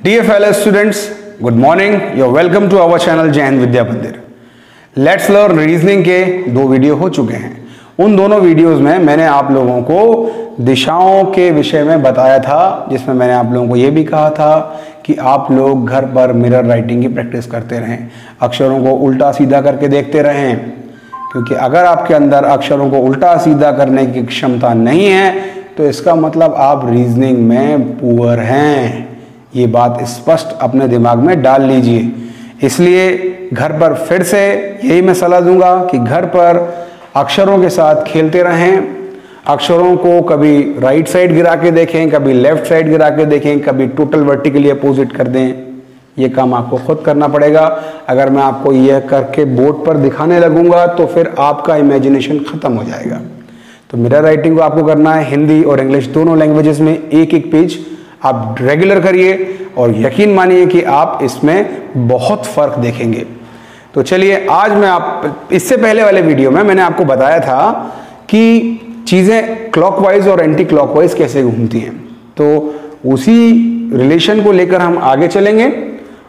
Dear fellow students, good morning. You're welcome to our channel जय हिंद विद्या मंदिर. Let's learn reasoning के 2 video हो चुके हैं. उन दोनों वीडियोस में मैंने आप लोगों को दिशाओं के विषय में बताया था, जिसमें मैंने आप लोगों को ये भी कहा था कि आप लोग घर पर मिरर राइटिंग की प्रैक्टिस करते रहें, अक्षरों को उल्टा सीधा करके देखते रहें, क्योंकि अगर आपके अंदर अक्षरों को उल्टा सीधा करने की क्षमता नहीं है तो इसका मतलब आप रीजनिंग में पुअर हैं. ये बात स्पष्ट अपने दिमाग में डाल लीजिए. इसलिए घर पर फिर से यही मैं सलाह दूंगा कि घर पर अक्षरों के साथ खेलते रहें. अक्षरों को कभी राइट साइड गिरा के देखें, कभी लेफ्ट साइड गिरा के देखें, कभी टोटल वर्टिकली अपोजिट कर दें. ये काम आपको खुद करना पड़ेगा. अगर मैं आपको यह करके बोर्ड पर दिखाने लगूंगा तो फिर आपका इमेजिनेशन खत्म हो जाएगा. तो मिरर राइटिंग को आपको करना है हिंदी और इंग्लिश दोनों लैंग्वेजेस में एक एक पेज आप रेगुलर करिए और यकीन मानिए कि आप इसमें बहुत फर्क देखेंगे. तो चलिए, आज मैं इससे पहले वाले वीडियो में मैंने आपको बताया था कि चीज़ें क्लॉकवाइज और एंटी क्लॉकवाइज कैसे घूमती हैं. तो उसी रिलेशन को लेकर हम आगे चलेंगे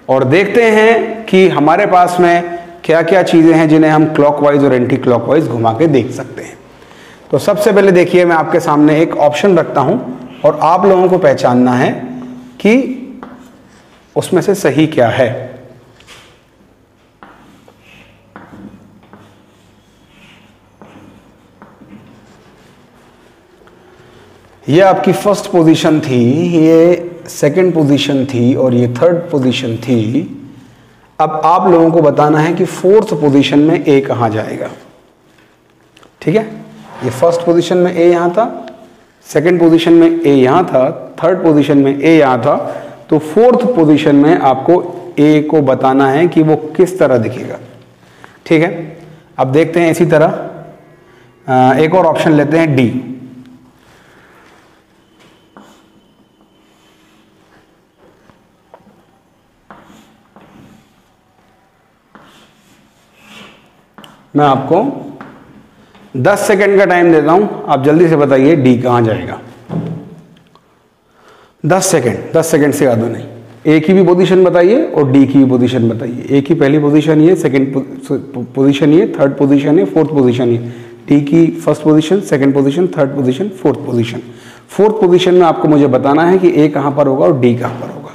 और देखते हैं कि हमारे पास में क्या क्या चीज़ें हैं जिन्हें हम क्लॉकवाइज और एंटी क्लॉकवाइज घुमा के देख सकते हैं. तो सबसे पहले देखिए, मैं आपके सामने एक ऑप्शन रखता हूं और आप लोगों को पहचानना है कि उसमें से सही क्या है. ये आपकी फर्स्ट पोजीशन थी, ये सेकंड पोजीशन थी और ये थर्ड पोजीशन थी. अब आप लोगों को बताना है कि फोर्थ पोजीशन में ए कहां जाएगा. ठीक है, ये फर्स्ट पोजीशन में ए यहां था, सेकंड पोजीशन में ए यहां था, थर्ड पोजीशन में ए यहां था. तो फोर्थ पोजीशन में आपको ए को बताना है कि वो किस तरह दिखेगा. ठीक है, अब देखते हैं. इसी तरह एक और ऑप्शन लेते हैं, डी. मैं आपको 10 सेकंड का टाइम देता हूं, आप जल्दी से बताइए डी कहां जाएगा. 10 सेकंड से ज़्यादा नहीं. ए की भी पोजीशन बताइए और डी की भी पोजीशन बताइए. ए की पहली पोजीशन ये, सेकंड पोजीशन ये, थर्ड पोजीशन ये, फोर्थ पोजीशन ये. डी की first position, second position, third position, fourth position. Fourth position में आपको मुझे बताना है कि ए कहां पर होगा और डी कहां पर होगा.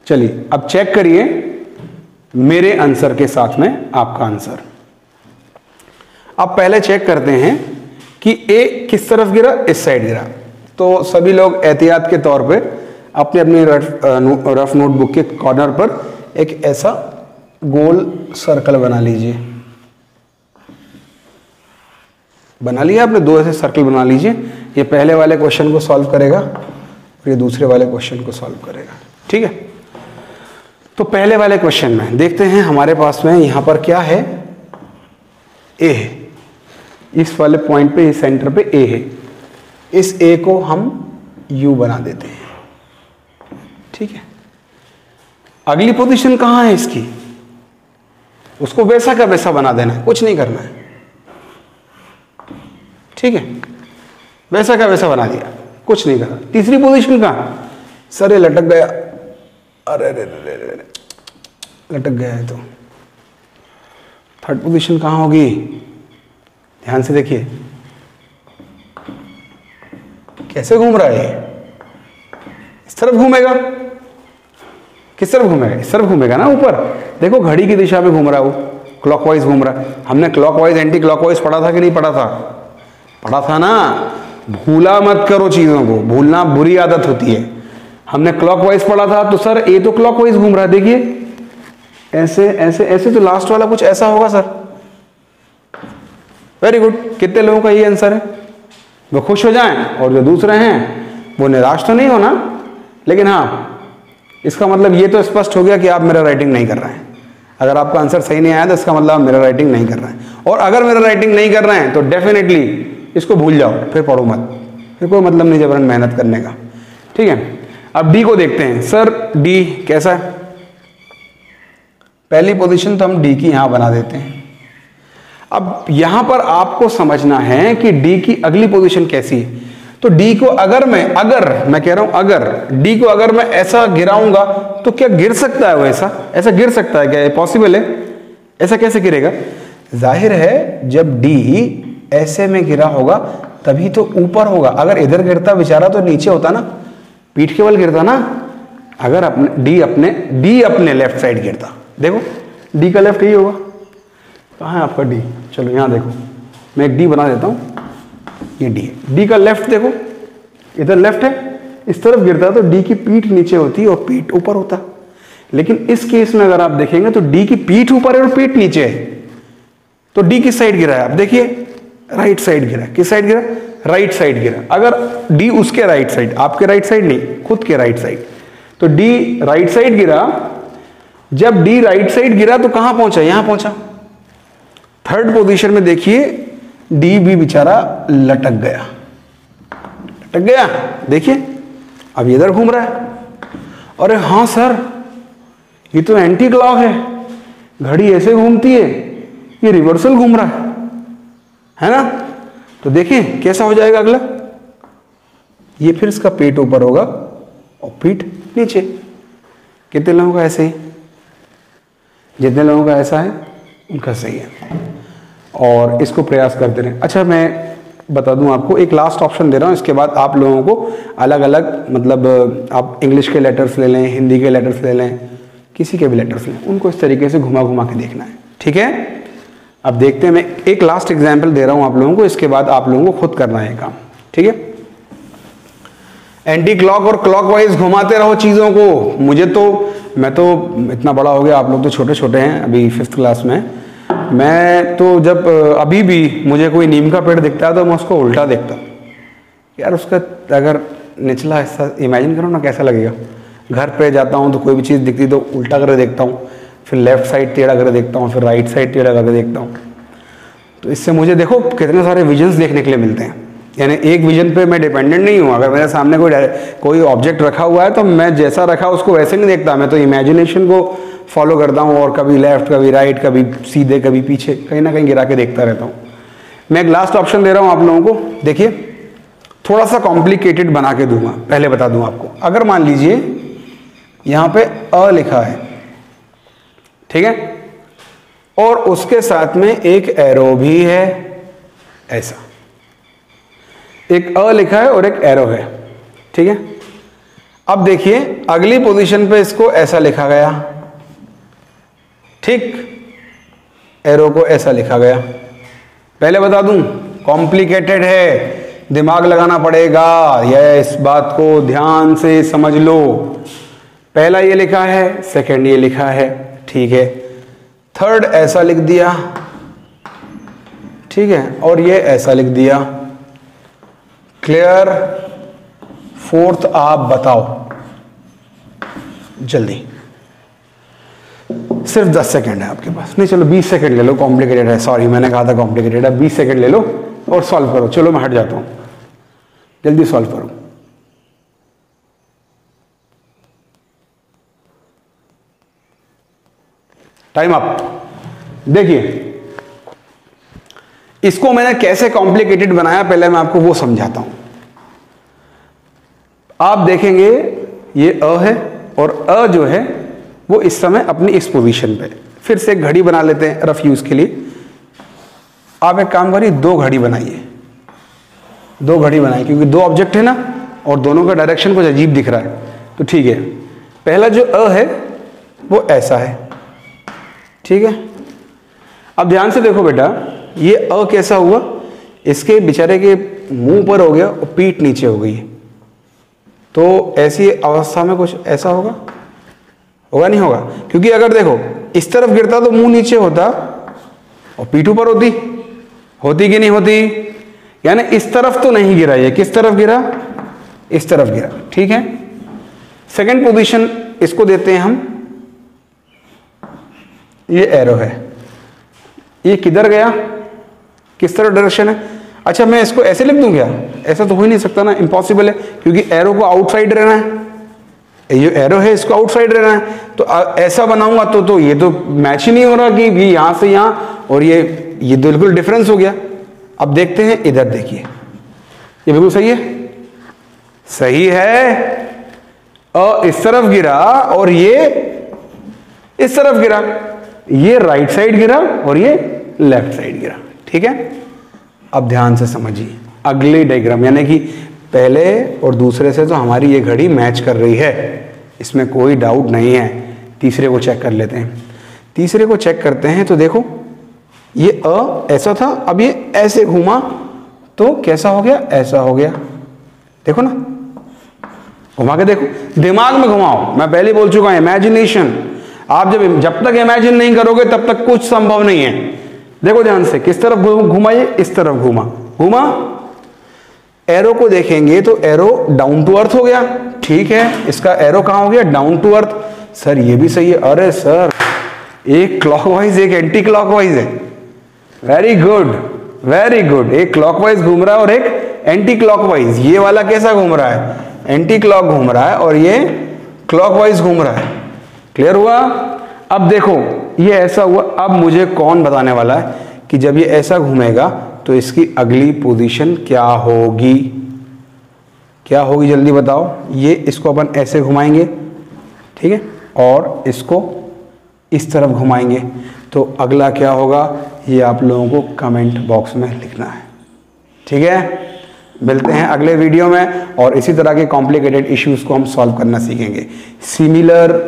चलिए, अब चेक करिए मेरे आंसर के साथ में आपका आंसर. अब पहले चेक करते हैं कि ए किस तरफ गिरा. इस साइड गिरा. तो सभी लोग एहतियात के तौर पे अपने अपने रफ नोटबुक के कॉर्नर पर एक ऐसा गोल सर्कल बना लीजिए. बना लिया आपने? 2 ऐसे सर्कल बना लीजिए. ये पहले वाले क्वेश्चन को सॉल्व करेगा और ये दूसरे वाले क्वेश्चन को सॉल्व करेगा. ठीक है, तो पहले वाले क्वेश्चन में देखते हैं हमारे पास में यहां पर क्या है. ए है. इस वाले पॉइंट पे, इस सेंटर पे ए है. इस ए को हम यू बना देते हैं. ठीक है, अगली पोजीशन कहां है इसकी, उसको वैसा का वैसा बना देना है, कुछ नहीं करना है. ठीक है, वैसा का वैसा बना दिया, कुछ नहीं करना. तीसरी पोजीशन कहां, सर ये लटक गया. अरे रे रे रे, लटक गया है. तो थर्ड पोजीशन कहां होगी, ध्यान से देखिए कैसे घूम रहा है. इस तरफ घूमेगा. किस तरफ घूमेगा? इस तरफ घूमेगा ना. ऊपर देखो, घड़ी की दिशा में घूम रहा है, वो क्लॉकवाइज घूम रहा है. हमने क्लॉकवाइज एंटी क्लॉकवाइज पढ़ा था कि नहीं पढ़ा था? पढ़ा था ना. भूला मत करो चीजों को, भूलना बुरी आदत होती है. हमने क्लॉकवाइज पढ़ा था. तो सर ए तो क्लॉकवाइज घूम रहा है, देखिए ऐसे ऐसे ऐसे. तो लास्ट वाला कुछ ऐसा होगा सर. Very good. कितने लोगों का ये आंसर है? वो खुश हो जाएं और जो दूसरे हैं वो निराश तो नहीं होना, लेकिन हाँ, इसका मतलब ये तो स्पष्ट हो गया कि आप मिरर राइटिंग नहीं कर रहे हैं. अगर आपका आंसर सही नहीं आया तो इसका मतलब आप मिरर राइटिंग नहीं कर रहे हैं. और अगर मिरर राइटिंग नहीं कर रहे हैं तो डेफिनेटली इसको भूल जाओ, फिर पढ़ो मत. फिर कोई मतलब नहीं जबरन मेहनत करने का. ठीक है, अब डी को देखते हैं. सर डी कैसा है? पहली पोजीशन तो हम डी की यहां बना देते हैं. अब यहां पर आपको समझना है कि डी की अगली पोजीशन कैसी है. तो डी को अगर मैं कह रहा हूं अगर डी को अगर मैं ऐसा गिराऊंगा तो क्या गिर सकता है वो? ऐसा गिर सकता है क्या? पॉसिबल है? ऐसा कैसे गिरेगा? जाहिर है जब डी ऐसे में गिरा होगा तभी तो ऊपर होगा। अगर इधर गिरता बेचारा तो नीचे होता ना, पीठ के बल गिरता ना। अगर डी अपने लेफ्ट साइड गिरता, देखो डी का लेफ्ट यही होगा। कहाँ है आपका डी? चलो यहां देखो, मैं एक डी बना देता हूं, ये डी है। डी का लेफ्ट देखो, इधर लेफ्ट है, इस तरफ गिरता तो डी की पीठ नीचे होती और पीठ ऊपर होता। लेकिन इस केस में अगर आप देखेंगे तो डी की पीठ ऊपर है और पीठ नीचे है। तो डी किस साइड गिरा है? आप देखिए, राइट साइड गिरा। किस साइड गिरा? राइट साइड गिरा। अगर डी उसके राइट साइड, आपके राइट साइड नहीं, खुद के राइट साइड, तो डी राइट साइड गिरा। जब डी राइट साइड गिरा तो कहां पहुंचा? यहां पहुंचा। थर्ड पोजीशन में देखिए डी भी बेचारा लटक गया, देखिए अब इधर घूम रहा है। अरे हाँ सर, ये तो एंटी क्लॉक है, घड़ी ऐसे घूमती है, ये रिवर्सल घूम रहा है ना? तो देखिए कैसा हो जाएगा अगला, ये फिर इसका पेट ऊपर होगा और पीठ नीचे। कितने लोगों का ऐसे ही? जितने लोगों का ऐसा है उनका सही है। और इसको प्रयास करते रहें। अच्छा, मैं बता दूं आपको, एक लास्ट ऑप्शन दे रहा हूं, इसके बाद आप लोगों को अलग अलग, मतलब आप इंग्लिश के लेटर्स ले लें, हिंदी के लेटर्स ले लें, किसी के भी लेटर्स लें, उनको इस तरीके से घुमा घुमा के देखना है, ठीक है? अब देखते हैं, मैं एक लास्ट एग्जाम्पल दे रहा हूं आप लोगों को, इसके बाद आप लोगों को खुद करना है काम, ठीक है? एंटी क्लॉक और क्लॉकवाइज घुमाते रहो चीज़ों को। मैं तो इतना बड़ा हो गया, आप लोग तो छोटे छोटे हैं, अभी 5th क्लास में। मैं तो जब अभी भी मुझे कोई नीम का पेड़ दिखता है तो मैं उसको उल्टा देखता हूँ यार। उसका अगर निचला हिस्सा इमेजिन करो ना कैसा लगेगा। घर पे जाता हूँ तो कोई भी चीज़ दिखती तो उल्टा करके देखता हूँ, फिर लेफ्ट साइड टेढ़ा करके देखता हूँ, फिर राइट साइड टेढ़ा करके देखता हूँ। तो इससे मुझे देखो कितने सारे विजन्स देखने के लिए मिलते हैं। यानी एक विजन पे मैं डिपेंडेंट नहीं हूँ। अगर मेरे सामने कोई ऑब्जेक्ट रखा हुआ है तो मैं जैसा रखा उसको वैसे नहीं देखता, मैं तो इमेजिनेशन को फॉलो करता हूँ और कभी लेफ्ट, कभी राइट, कभी सीधे, कभी पीछे, कहीं ना कहीं गिरा के देखता रहता हूँ। मैं एक लास्ट ऑप्शन दे रहा हूँ आप लोगों को, देखिए थोड़ा सा कॉम्प्लिकेटेड बना के दूंगा, पहले बता दूं आपको। अगर मान लीजिए यहाँ पे अ लिखा है, ठीक है, और उसके साथ में एक एरो भी है, ऐसा एक अ लिखा है और एक एरो है, ठीक है। अब देखिए अगली पोजीशन पे इसको ऐसा लिखा गया, ठीक, एरो को ऐसा लिखा गया। पहले बता दूं कॉम्प्लिकेटेड है, दिमाग लगाना पड़ेगा, यह इस बात को ध्यान से समझ लो। पहला ये लिखा है, सेकंड ये लिखा है, ठीक है, थर्ड ऐसा लिख दिया, ठीक है, और ये ऐसा लिख दिया। क्लियर? फोर्थ आप बताओ जल्दी, सिर्फ 10 सेकंड है आपके पास। नहीं चलो 20 सेकंड ले लो, कॉम्प्लिकेटेड है, सॉरी मैंने कहा था कॉम्प्लिकेटेड है। 20 सेकंड ले लो और सॉल्व करो। चलो मैं हट जाता हूं, जल्दी सॉल्व करो। Time up. देखिए इसको मैंने कैसे कॉम्प्लिकेटेड बनाया, पहले मैं आपको वो समझाता हूं। आप देखेंगे ये अ है और अ जो है वो इस समय अपनी इस पोजीशन पे। फिर से एक घड़ी बना लेते हैं रफ यूज के लिए। आप एक काम करिए, दो घड़ी बनाइए, दो घड़ी बनाइए, क्योंकि दो ऑब्जेक्ट है ना और दोनों का डायरेक्शन कुछ अजीब दिख रहा है, तो ठीक है। पहला जो अ है वो ऐसा है, ठीक है। अब ध्यान से देखो बेटा, ये अ कैसा हुआ, इसके बेचारे के मुंह पर हो गया और पीठ नीचे हो गई, तो ऐसी अवस्था में कुछ ऐसा होगा, होगा नहीं होगा? क्योंकि अगर देखो इस तरफ गिरता तो मुंह नीचे होता और पीठ ऊपर होती कि नहीं होती? यानी इस तरफ तो नहीं गिरा, ये किस तरफ गिरा? इस तरफ गिरा, ठीक है। सेकंड पोजीशन इसको देते हैं हम, ये एरो है, ये किधर गया, किस तरफ डायरेक्शन है? अच्छा मैं इसको ऐसे लिख दूं क्या? ऐसा तो हो ही नहीं सकता ना, इम्पॉसिबल है, क्योंकि एरो को आउटसाइड रहना है, ये एरो है इसको आउटसाइड रहना है। तो ऐसा बनाऊंगा तो ये तो मैच ही नहीं हो रहा कि ये यहां से यहां, और ये बिल्कुल डिफरेंस हो गया। अब देखते हैं इधर, देखिए ये बिल्कुल सही है, सही है। इस तरफ गिरा और ये इस तरफ गिरा, ये राइट साइड गिरा और ये लेफ्ट साइड गिरा। ठीक है, अब ध्यान से समझिए अगले डायग्राम, यानी कि पहले और दूसरे से तो हमारी ये घड़ी मैच कर रही है, इसमें कोई डाउट नहीं है। तीसरे को चेक कर लेते हैं। तीसरे को चेक करते हैं तो देखो ये ऐसा था, अब ये ऐसे घूमा तो कैसा हो गया, ऐसा हो गया। देखो ना, घुमा के देखो, दिमाग में घुमाओ। मैं पहले बोल चुका हूं इमेजिनेशन। आप जब तक इमेजिन नहीं करोगे तब तक कुछ संभव नहीं है। देखो ध्यान से, किस तरफ घुमा, ये इस तरफ घुमा, घुमा। एरो को देखेंगे तो एरो डाउन टू अर्थ हो गया। ठीक है, इसका एरो कहां हो गया, डाउन टू अर्थ। सर ये भी सही है। अरे सर, एक क्लॉकवाइज एक एंटी क्लॉकवाइज है। Very good, very good. एक क्लॉकवाइज घूम रहा है और एक एंटी क्लॉकवाइज। ये वाला कैसा घूम रहा है, एंटी क्लॉक घूम रहा है, और ये क्लॉकवाइज घूम रहा है। क्लियर हुआ। अब देखो ये ऐसा हुआ। अब मुझे कौन बताने वाला है कि जब ये ऐसा घूमेगा तो इसकी अगली पोजीशन क्या होगी, क्या होगी, जल्दी बताओ। ये इसको अपन ऐसे घुमाएंगे, ठीक है, और इसको इस तरफ घुमाएंगे, तो अगला क्या होगा ये आप लोगों को कमेंट बॉक्स में लिखना है। ठीक है, मिलते हैं अगले वीडियो में और इसी तरह के कॉम्प्लिकेटेड इश्यूज को हम सॉल्व करना सीखेंगे। सिमिलर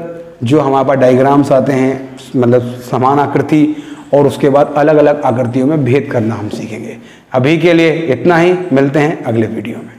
जो हमारे पास डायग्राम्स आते हैं, मतलब समान आकृति, और उसके बाद अलग अलग आकृतियों में भेद करना हम सीखेंगे। अभी के लिए इतना ही, मिलते हैं अगले वीडियो में।